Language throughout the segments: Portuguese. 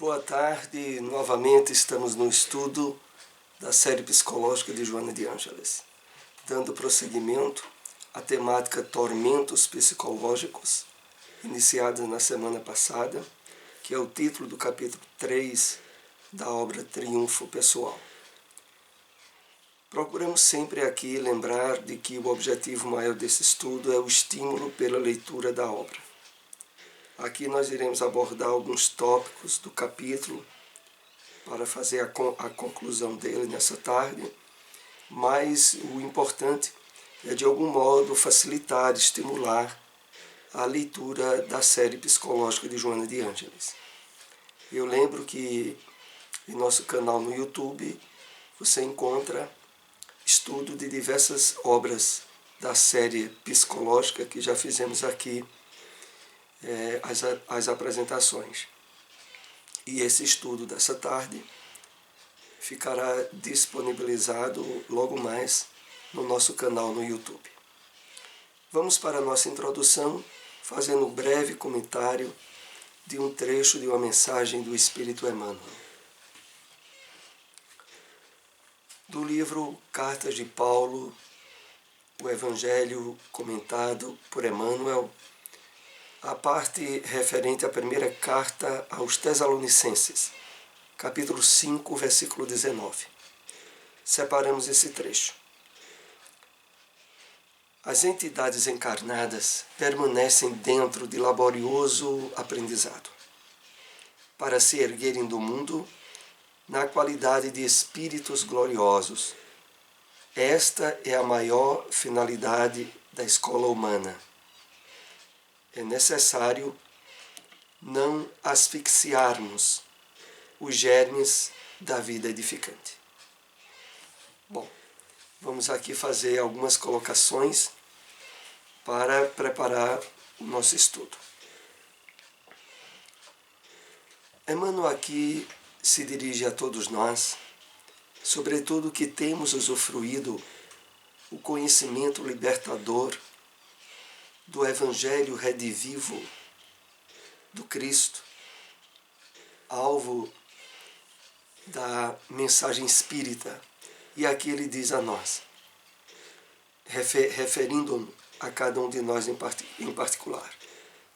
Boa tarde, novamente estamos no estudo da série psicológica de Joana de Ângeles, dando prosseguimento à temática Tormentos Psicológicos, iniciada na semana passada, que é o título do capítulo 3 da obra Triunfo Pessoal. Procuramos sempre aqui lembrar de que o objetivo maior desse estudo é o estímulo pela leitura da obra. Aqui nós iremos abordar alguns tópicos do capítulo para fazer a conclusão dele nessa tarde, mas o importante é de algum modo facilitar, estimular a leitura da série psicológica de Joana de Ângeles. Eu lembro que em nosso canal no YouTube você encontra estudo de diversas obras da série psicológica que já fizemos aqui, as apresentações. E esse estudo dessa tarde ficará disponibilizado logo mais no nosso canal no YouTube. Vamos para a nossa introdução, fazendo um breve comentário de um trecho de uma mensagem do Espírito Emmanuel. Do livro Cartas de Paulo, o Evangelho comentado por Emmanuel, a parte referente à primeira carta aos Tessalonicenses, capítulo 5, versículo 19. Separamos esse trecho. As entidades encarnadas permanecem dentro de laborioso aprendizado, para se erguerem do mundo na qualidade de espíritos gloriosos. Esta é a maior finalidade da escola humana. É necessário não asfixiarmos os germes da vida edificante. Bom, vamos aqui fazer algumas colocações para preparar o nosso estudo. Emmanuel aqui se dirige a todos nós, sobretudo que temos usufruído o conhecimento libertador do Evangelho redivivo do Cristo, alvo da mensagem espírita. E aqui ele diz a nós, referindo a cada um de nós em particular,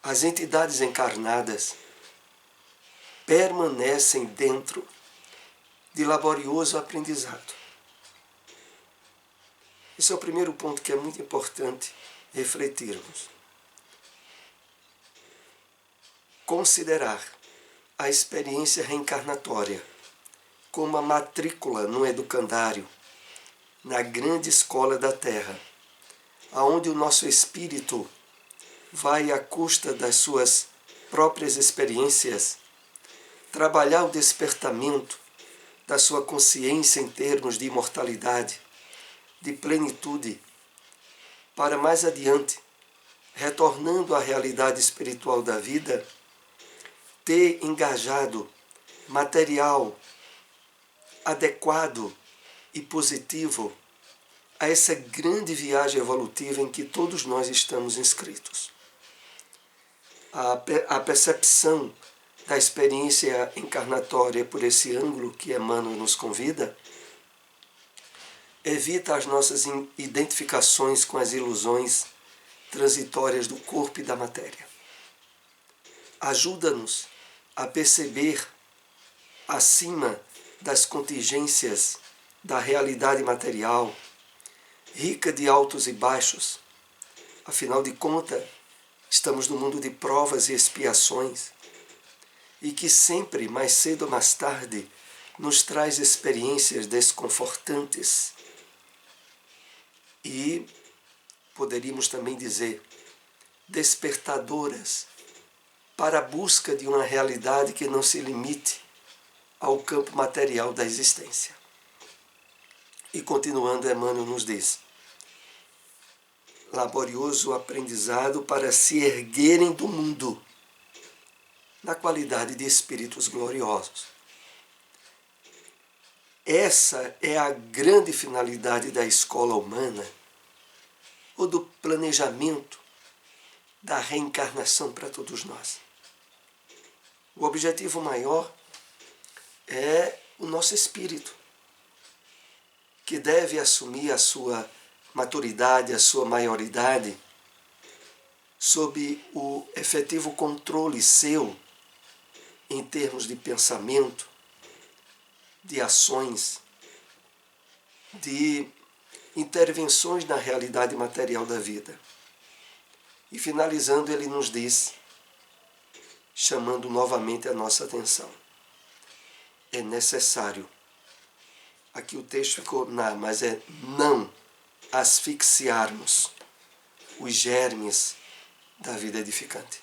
as entidades encarnadas permanecem dentro de laborioso aprendizado. Esse é o primeiro ponto que é muito importante refletirmos. Considerar a experiência reencarnatória como a matrícula no educandário, na grande escola da Terra, aonde o nosso espírito vai à custa das suas próprias experiências trabalhar o despertamento da sua consciência em termos de imortalidade, de plenitude, para mais adiante, retornando à realidade espiritual da vida, ter engajado material adequado e positivo a essa grande viagem evolutiva em que todos nós estamos inscritos. A percepção da experiência encarnatória por esse ângulo que Emmanuel nos convida evita as nossas identificações com as ilusões transitórias do corpo e da matéria. Ajuda-nos a perceber, acima das contingências da realidade material, rica de altos e baixos, afinal de contas, estamos no mundo de provas e expiações, e que sempre, mais cedo ou mais tarde, nos traz experiências desconfortantes. E poderíamos também dizer, despertadoras para a busca de uma realidade que não se limite ao campo material da existência. E continuando, Emmanuel nos diz, laborioso aprendizado para se erguerem do mundo na qualidade de espíritos gloriosos. Essa é a grande finalidade da escola humana, ou do planejamento da reencarnação para todos nós. O objetivo maior é o nosso espírito, que deve assumir a sua maturidade, a sua maioridade, sob o efetivo controle seu em termos de pensamento, de ações, de intervenções na realidade material da vida. E finalizando, ele nos diz, chamando novamente a nossa atenção: é necessário, aqui o texto ficou mas é não asfixiarmos os germes da vida edificante.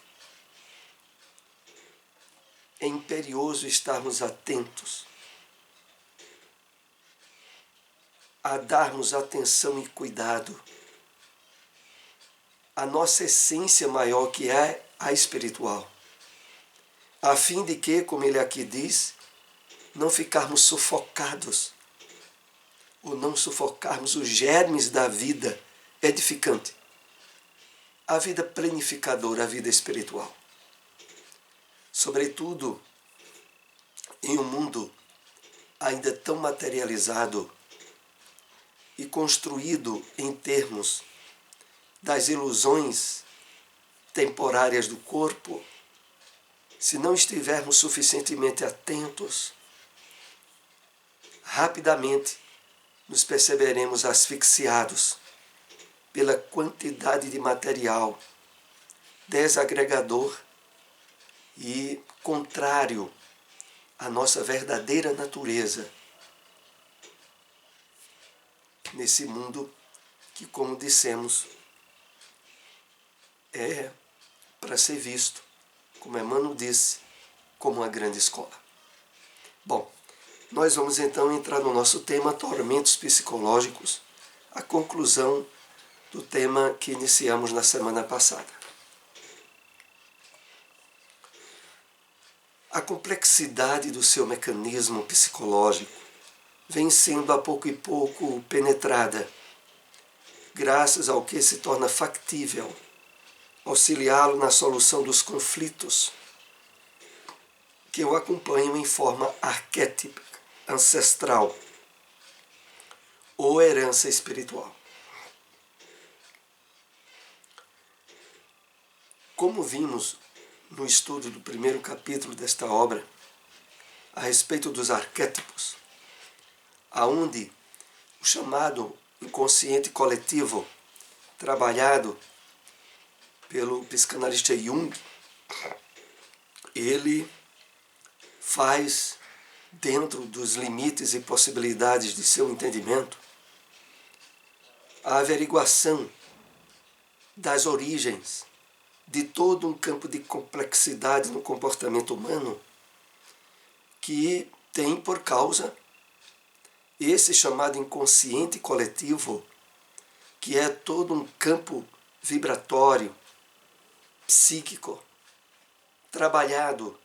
É imperioso estarmos atentos a darmos atenção e cuidado à nossa essência maior, que é a espiritual, a fim de que, como ele aqui diz, não ficarmos sufocados, ou não sufocarmos os germes da vida edificante, a vida planificadora, a vida espiritual. Sobretudo em um mundo ainda tão materializado e construído em termos das ilusões temporárias do corpo, se não estivermos suficientemente atentos, rapidamente nos perceberemos asfixiados pela quantidade de material desagregador e contrário à nossa verdadeira natureza nesse mundo que, como dissemos, é para ser visto, como Emmanuel disse, como uma grande escola. Bom, nós vamos então entrar no nosso tema tormentos psicológicos, a conclusão do tema que iniciamos na semana passada. A complexidade do seu mecanismo psicológico vem sendo a pouco e pouco penetrada, graças ao que se torna factível auxiliá-lo na solução dos conflitos que o acompanham em forma arquétipica, ancestral ou herança espiritual. Como vimos no estudo do primeiro capítulo desta obra, a respeito dos arquétipos, aonde o chamado inconsciente coletivo, trabalhado pelo psicanalista Jung, ele faz, dentro dos limites e possibilidades de seu entendimento, a averiguação das origens de todo um campo de complexidade no comportamento humano que tem por causa esse chamado inconsciente coletivo, que é todo um campo vibratório, psíquico, trabalhado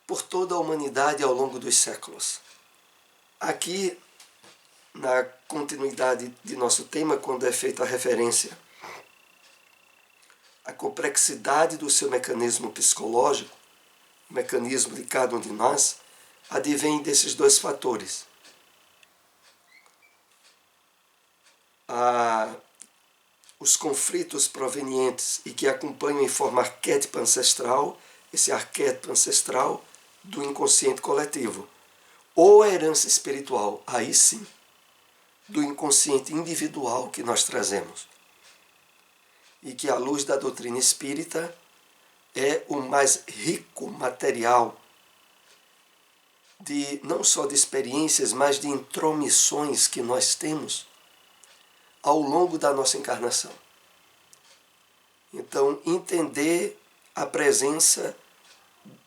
por toda a humanidade ao longo dos séculos. Aqui, na continuidade de nosso tema, quando é feita a referência à complexidade do seu mecanismo psicológico, o mecanismo de cada um de nós, advém desses dois fatores. Os conflitos provenientes e que acompanham em forma arquétipa ancestral, esse arquétipo ancestral do inconsciente coletivo, ou a herança espiritual, aí sim, do inconsciente individual que nós trazemos. E que, à luz da doutrina espírita, é o mais rico material de não só de experiências, mas de intromissões que nós temos ao longo da nossa encarnação. Então, entender a presença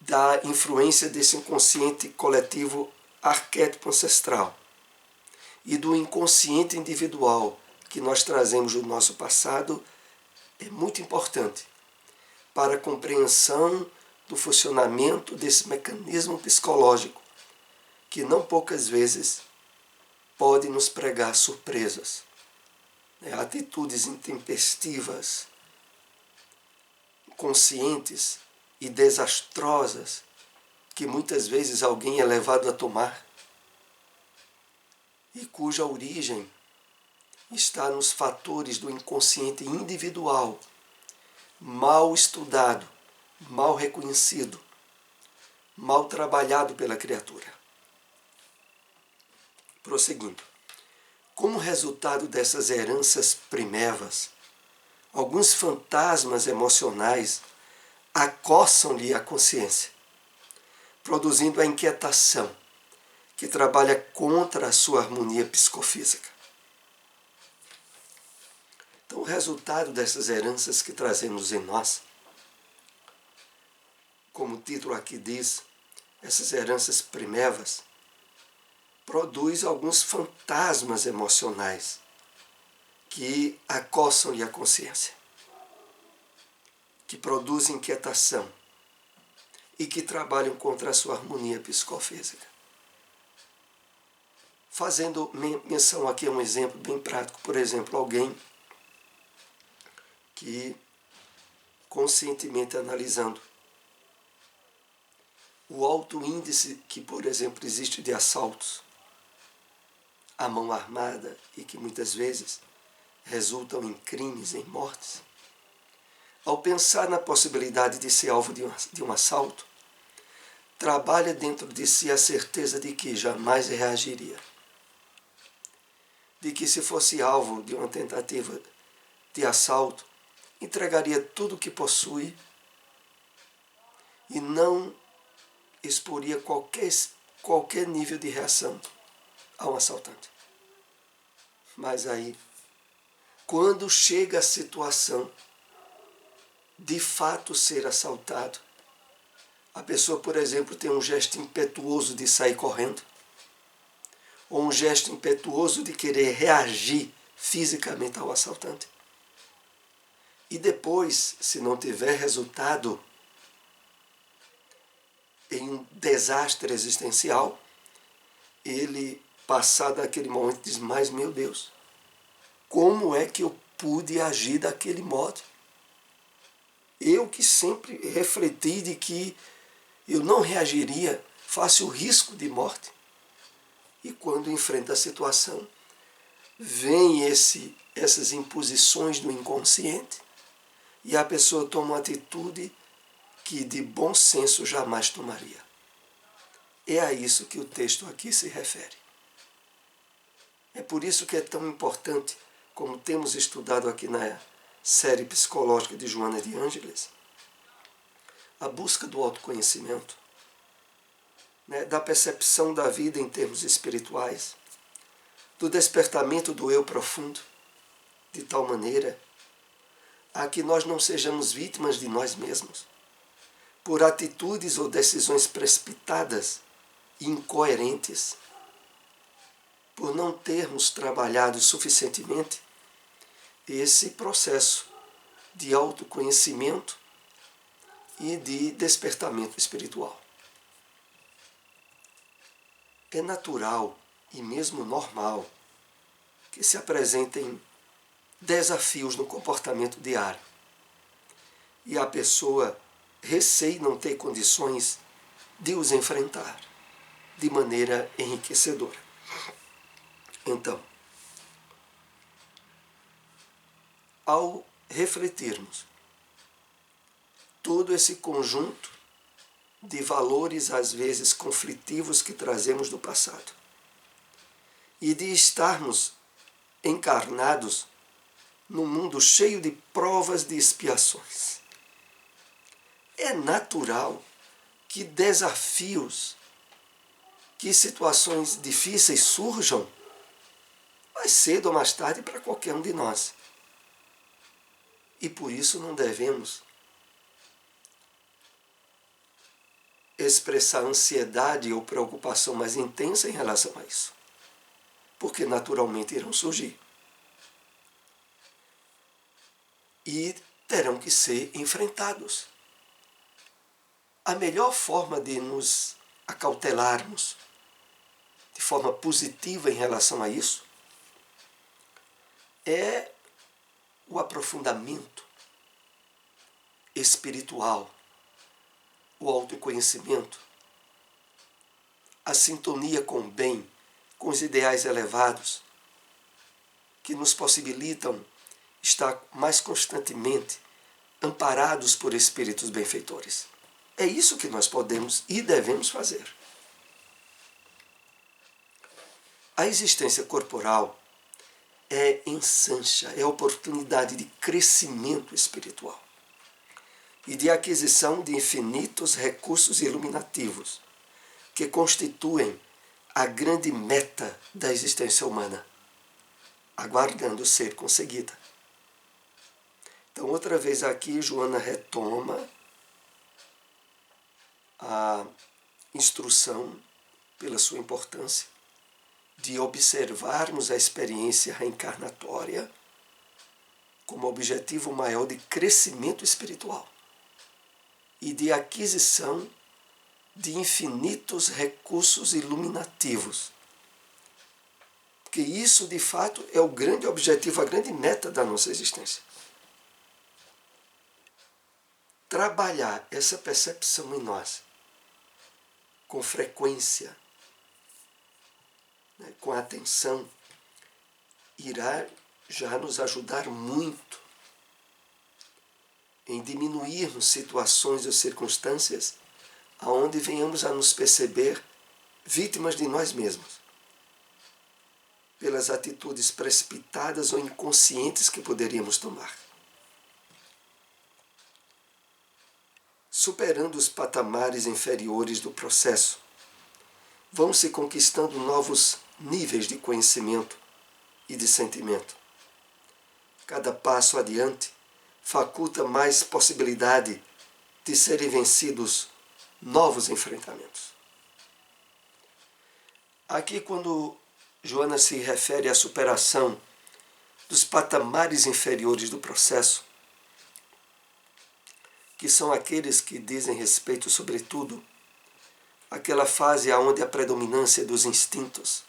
da influência desse inconsciente coletivo arquétipo ancestral e do inconsciente individual que nós trazemos do nosso passado é muito importante para a compreensão do funcionamento desse mecanismo psicológico que não poucas vezes pode nos pregar surpresas, atitudes intempestivas, conscientes e desastrosas que muitas vezes alguém é levado a tomar e cuja origem está nos fatores do inconsciente individual, mal estudado, mal reconhecido, mal trabalhado pela criatura. Prosseguindo. Como resultado dessas heranças primevas, alguns fantasmas emocionais acossam-lhe a consciência, produzindo a inquietação que trabalha contra a sua harmonia psicofísica. Então, o resultado dessas heranças que trazemos em nós, como o título aqui diz, essas heranças primevas, produz alguns fantasmas emocionais que acossam-lhe a consciência, que produzem inquietação e que trabalham contra a sua harmonia psicofísica. Fazendo menção aqui a um exemplo bem prático, por exemplo, alguém que, conscientemente analisando o alto índice que, por exemplo, existe de assaltos à mão armada e que muitas vezes resultam em crimes, em mortes, ao pensar na possibilidade de ser alvo de um assalto, trabalha dentro de si a certeza de que jamais reagiria, de que se fosse alvo de uma tentativa de assalto, entregaria tudo o que possui e não exporia qualquer nível de reação a um assaltante. Mas aí, quando chega a situação de fato ser assaltado, a pessoa, por exemplo, tem um gesto impetuoso de sair correndo, ou um gesto impetuoso de querer reagir fisicamente ao assaltante. E depois, se não tiver resultado em um desastre existencial, ele, passado aquele momento, diz, mas meu Deus, como é que eu pude agir daquele modo? Eu que sempre refleti de que eu não reagiria face o risco de morte. E quando enfrenta a situação, vem essas imposições do inconsciente e a pessoa toma uma atitude que de bom senso jamais tomaria. É a isso que o texto aqui se refere. É por isso que é tão importante, como temos estudado aqui na série psicológica de Joana de Ângeles, a busca do autoconhecimento, né, da percepção da vida em termos espirituais, do despertamento do eu profundo, de tal maneira a que nós não sejamos vítimas de nós mesmos, por atitudes ou decisões precipitadas e incoerentes, por não termos trabalhado suficientemente esse processo de autoconhecimento e de despertamento espiritual. É natural e mesmo normal que se apresentem desafios no comportamento diário e a pessoa receie não ter condições de os enfrentar de maneira enriquecedora. Então, ao refletirmos todo esse conjunto de valores, às vezes conflitivos, que trazemos do passado, e de estarmos encarnados num mundo cheio de provas, de expiações, é natural que desafios, que situações difíceis surjam mais cedo ou mais tarde para qualquer um de nós. E por isso não devemos expressar ansiedade ou preocupação mais intensa em relação a isso, porque naturalmente irão surgir e terão que ser enfrentados. A melhor forma de nos acautelarmos de forma positiva em relação a isso é o aprofundamento espiritual, o autoconhecimento, a sintonia com o bem, com os ideais elevados, que nos possibilitam estar mais constantemente amparados por espíritos benfeitores. É isso que nós podemos e devemos fazer. A existência corporal é ensancha, é oportunidade de crescimento espiritual e de aquisição de infinitos recursos iluminativos que constituem a grande meta da existência humana, aguardando ser conseguida. Então, outra vez aqui, Joana retoma a instrução, pela sua importância, de observarmos a experiência reencarnatória como objetivo maior de crescimento espiritual e de aquisição de infinitos recursos iluminativos. Porque isso, de fato, é o grande objetivo, a grande meta da nossa existência. Trabalhar essa percepção em nós com frequência, com atenção, irá já nos ajudar muito em diminuirmos situações ou circunstâncias aonde venhamos a nos perceber vítimas de nós mesmos, pelas atitudes precipitadas ou inconscientes que poderíamos tomar. Superando os patamares inferiores do processo, vão se conquistando novos níveis de conhecimento e de sentimento. Cada passo adiante faculta mais possibilidade de serem vencidos novos enfrentamentos. Aqui, quando Joana se refere à superação dos patamares inferiores do processo, que são aqueles que dizem respeito, sobretudo, àquela fase onde a predominância dos instintos,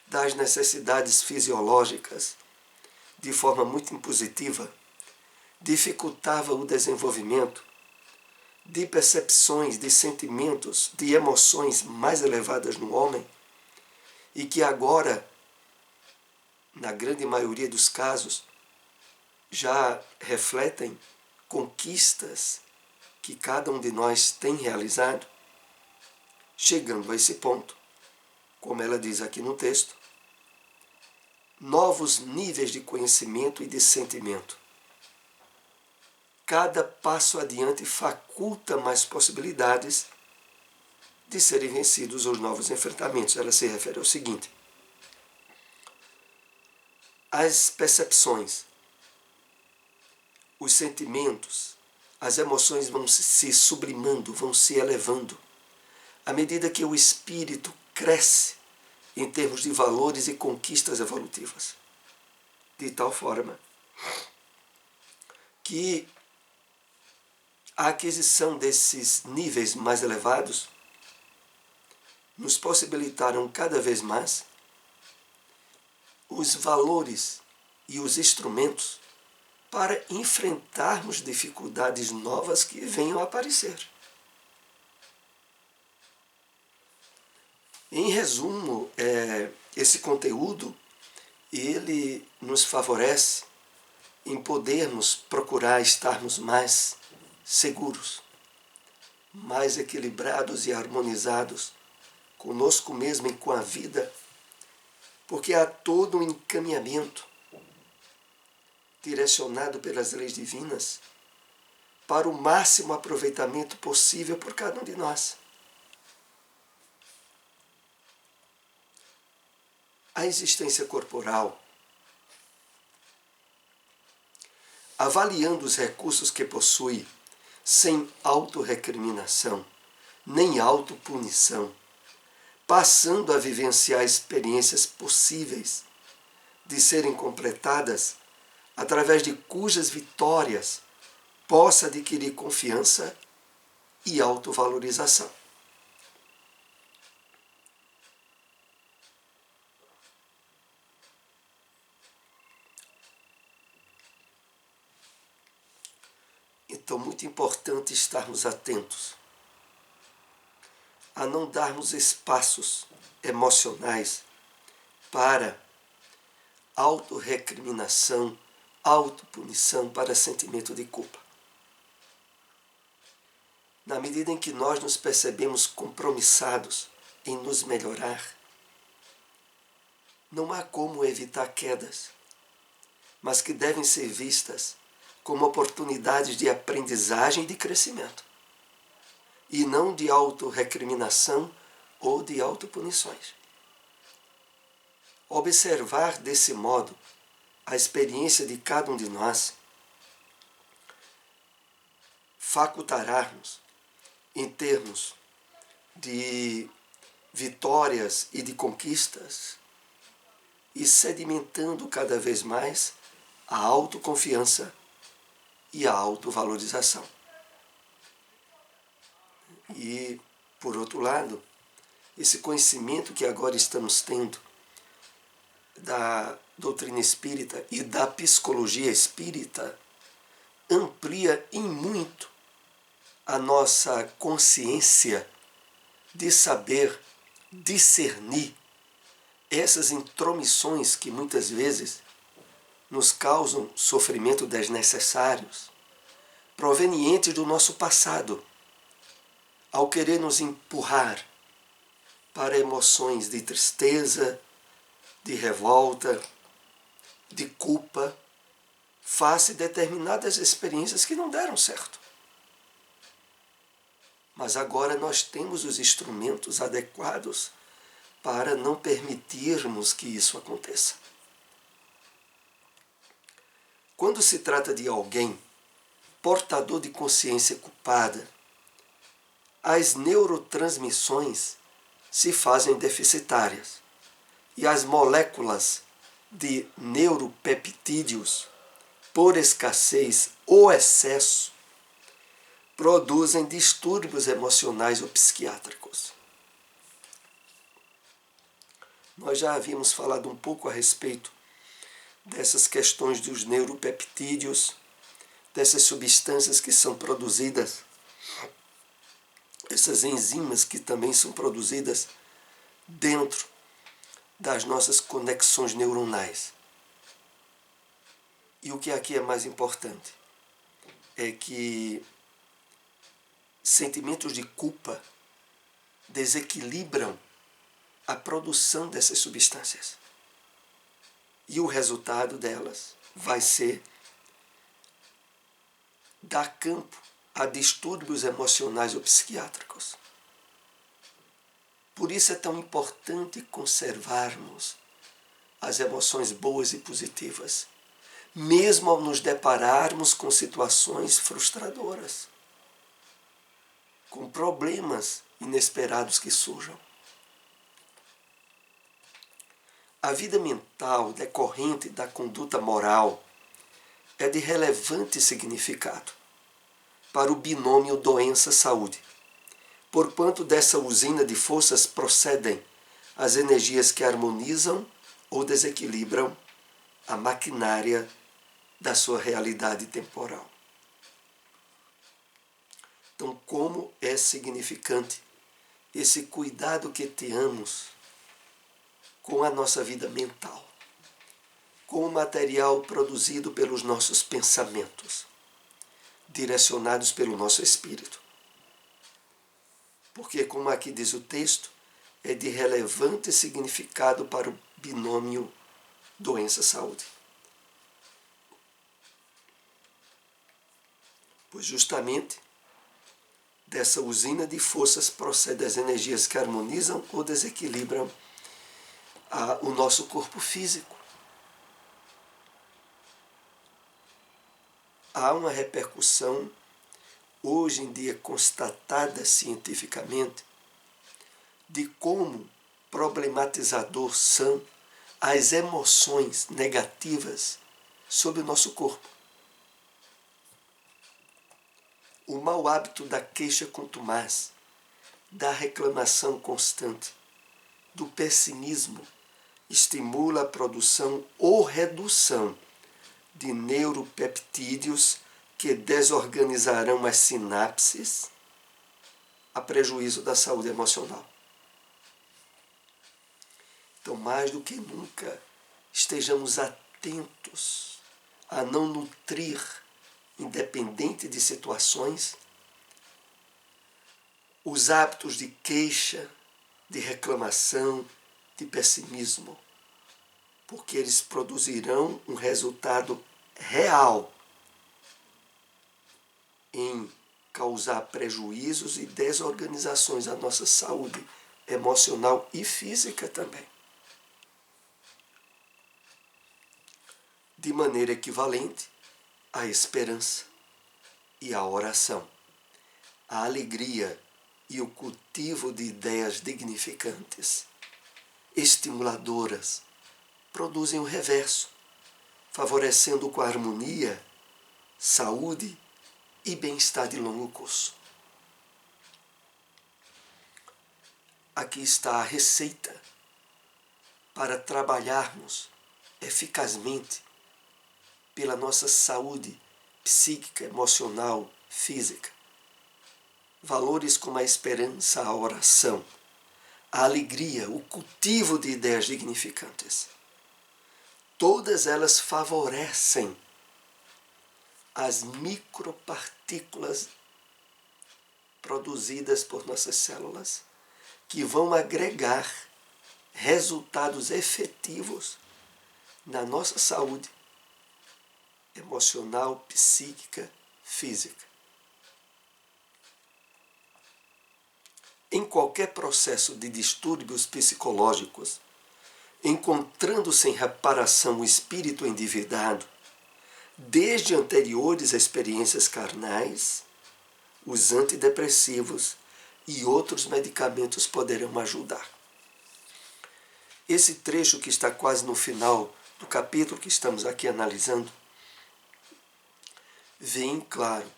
das necessidades fisiológicas, de forma muito impositiva, dificultava o desenvolvimento de percepções, de sentimentos, de emoções mais elevadas no homem, e que agora, na grande maioria dos casos, já refletem conquistas que cada um de nós tem realizado, chegando a esse ponto, como ela diz aqui no texto, novos níveis de conhecimento e de sentimento. Cada passo adiante faculta mais possibilidades de serem vencidos os novos enfrentamentos. Ela se refere ao seguinte: as percepções, os sentimentos, as emoções vão se sublimando, vão se elevando, à medida que o espírito cresce em termos de valores e conquistas evolutivas. De tal forma que a aquisição desses níveis mais elevados nos possibilitaram cada vez mais os valores e os instrumentos para enfrentarmos dificuldades novas que venham a aparecer. Em resumo, esse conteúdo ele nos favorece em podermos procurar estarmos mais seguros, mais equilibrados e harmonizados conosco mesmo e com a vida, porque há todo um encaminhamento direcionado pelas leis divinas para o máximo aproveitamento possível por cada um de nós. A existência corporal, avaliando os recursos que possui, sem autorrecriminação, nem autopunição, passando a vivenciar experiências possíveis de serem completadas, através de cujas vitórias possa adquirir confiança e autovalorização. Então, muito importante estarmos atentos a não darmos espaços emocionais para autorrecriminação, autopunição, para sentimento de culpa. Na medida em que nós nos percebemos compromissados em nos melhorar, não há como evitar quedas, mas que devem ser vistas como oportunidades de aprendizagem e de crescimento, e não de autorrecriminação ou de autopunições. Observar desse modo a experiência de cada um de nós facultará-nos, em termos de vitórias e de conquistas, e sedimentando cada vez mais a autoconfiança e a autovalorização. E, por outro lado, esse conhecimento que agora estamos tendo da doutrina espírita e da psicologia espírita amplia em muito a nossa consciência de saber discernir essas intromissões que muitas vezes nos causam sofrimento desnecessários, provenientes do nosso passado, ao querer nos empurrar para emoções de tristeza, de revolta, de culpa, face determinadas experiências que não deram certo. Mas agora nós temos os instrumentos adequados para não permitirmos que isso aconteça. Quando se trata de alguém portador de consciência culpada, as neurotransmissões se fazem deficitárias e as moléculas de neuropeptídeos, por escassez ou excesso, produzem distúrbios emocionais ou psiquiátricos. Nós já havíamos falado um pouco a respeito dessas questões dos neuropeptídeos, dessas substâncias que são produzidas, essas enzimas que também são produzidas dentro das nossas conexões neuronais. E o que aqui é mais importante é que sentimentos de culpa desequilibram a produção dessas substâncias. E o resultado delas vai ser dar campo a distúrbios emocionais ou psiquiátricos. Por isso é tão importante conservarmos as emoções boas e positivas, mesmo ao nos depararmos com situações frustradoras, com problemas inesperados que surjam. A vida mental decorrente da conduta moral é de relevante significado para o binômio doença-saúde, porquanto dessa usina de forças procedem as energias que harmonizam ou desequilibram a maquinária da sua realidade temporal. Então, como é significante esse cuidado que tenhamos com a nossa vida mental, com o material produzido pelos nossos pensamentos, direcionados pelo nosso espírito. Porque, como aqui diz o texto, é de relevante significado para o binômio doença-saúde. Pois justamente dessa usina de forças procedem as energias que harmonizam ou desequilibram o nosso corpo físico. Há uma repercussão, hoje em dia constatada cientificamente, de como problematizador são as emoções negativas sobre o nosso corpo. O mau hábito da queixa contumaz, da reclamação constante, do pessimismo, estimula a produção ou redução de neuropeptídeos que desorganizarão as sinapses a prejuízo da saúde emocional. Então, mais do que nunca, estejamos atentos a não nutrir, independente de situações, os hábitos de queixa, de reclamação, de pessimismo, porque eles produzirão um resultado real em causar prejuízos e desorganizações à nossa saúde emocional e física também. De maneira equivalente, a esperança e a oração, a alegria e o cultivo de ideias dignificantes, estimuladoras, produzem o reverso, favorecendo com a harmonia, saúde e bem-estar de longo curso. Aqui está a receita para trabalharmos eficazmente pela nossa saúde psíquica, emocional, física. Valores como a esperança, a oração, a alegria, o cultivo de ideias dignificantes. Todas elas favorecem as micropartículas produzidas por nossas células, que vão agregar resultados efetivos na nossa saúde emocional, psíquica, física. Em qualquer processo de distúrbios psicológicos, encontrando-se em reparação o espírito endividado, desde anteriores experiências carnais, os antidepressivos e outros medicamentos poderão ajudar. Esse trecho que está quase no final do capítulo que estamos aqui analisando, vem, claro,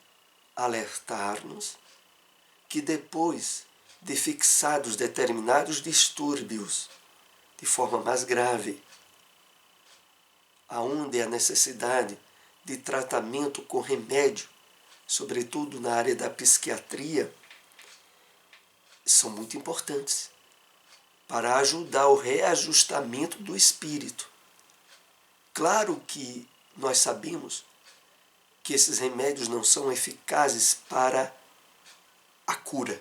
alertar-nos que depois de fixados determinados distúrbios de forma mais grave, aonde há necessidade de tratamento com remédio, sobretudo na área da psiquiatria, são muito importantes para ajudar o reajustamento do espírito. Claro que nós sabemos que esses remédios não são eficazes para a cura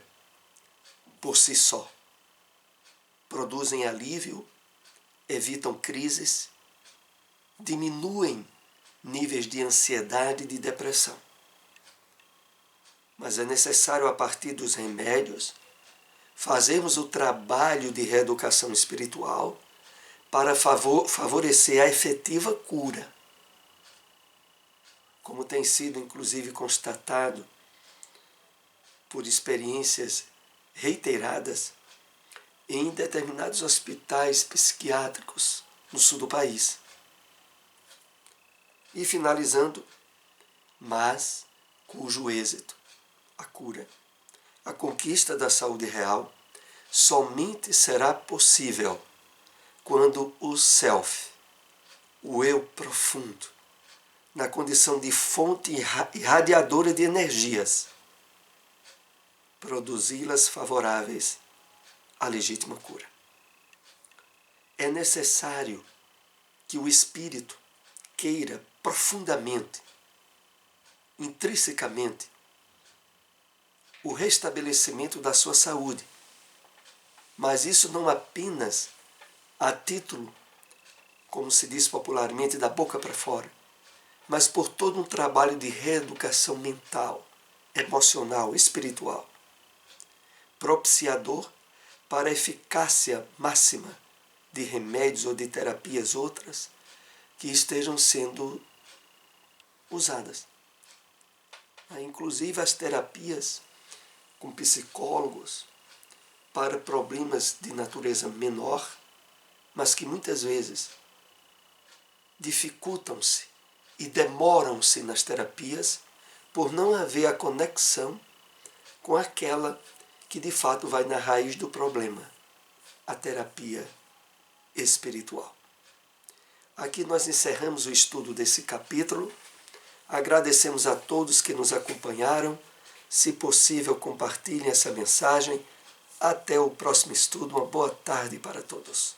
por si só. Produzem alívio, evitam crises, diminuem níveis de ansiedade e de depressão. Mas é necessário, a partir dos remédios, fazermos o trabalho de reeducação espiritual para favorecer a efetiva cura, como tem sido inclusive constatado por experiências reiteradas em determinados hospitais psiquiátricos no sul do país. E finalizando, mas cujo êxito, a cura, a conquista da saúde real, somente será possível quando o self, o eu profundo, na condição de fonte irradiadora de energias, produzi-las favoráveis à legítima cura. É necessário que o espírito queira profundamente, intrinsecamente, o restabelecimento da sua saúde. Mas isso não apenas a título, como se diz popularmente, da boca para fora, mas por todo um trabalho de reeducação mental, emocional, espiritual, propiciador para a eficácia máxima de remédios ou de terapias outras que estejam sendo usadas. Inclusive as terapias com psicólogos para problemas de natureza menor, mas que muitas vezes dificultam-se e demoram-se nas terapias por não haver a conexão com aquela que de fato vai na raiz do problema, a terapia espiritual. Aqui nós encerramos o estudo desse capítulo. Agradecemos a todos que nos acompanharam. Se possível, compartilhem essa mensagem. Até o próximo estudo. Uma boa tarde para todos.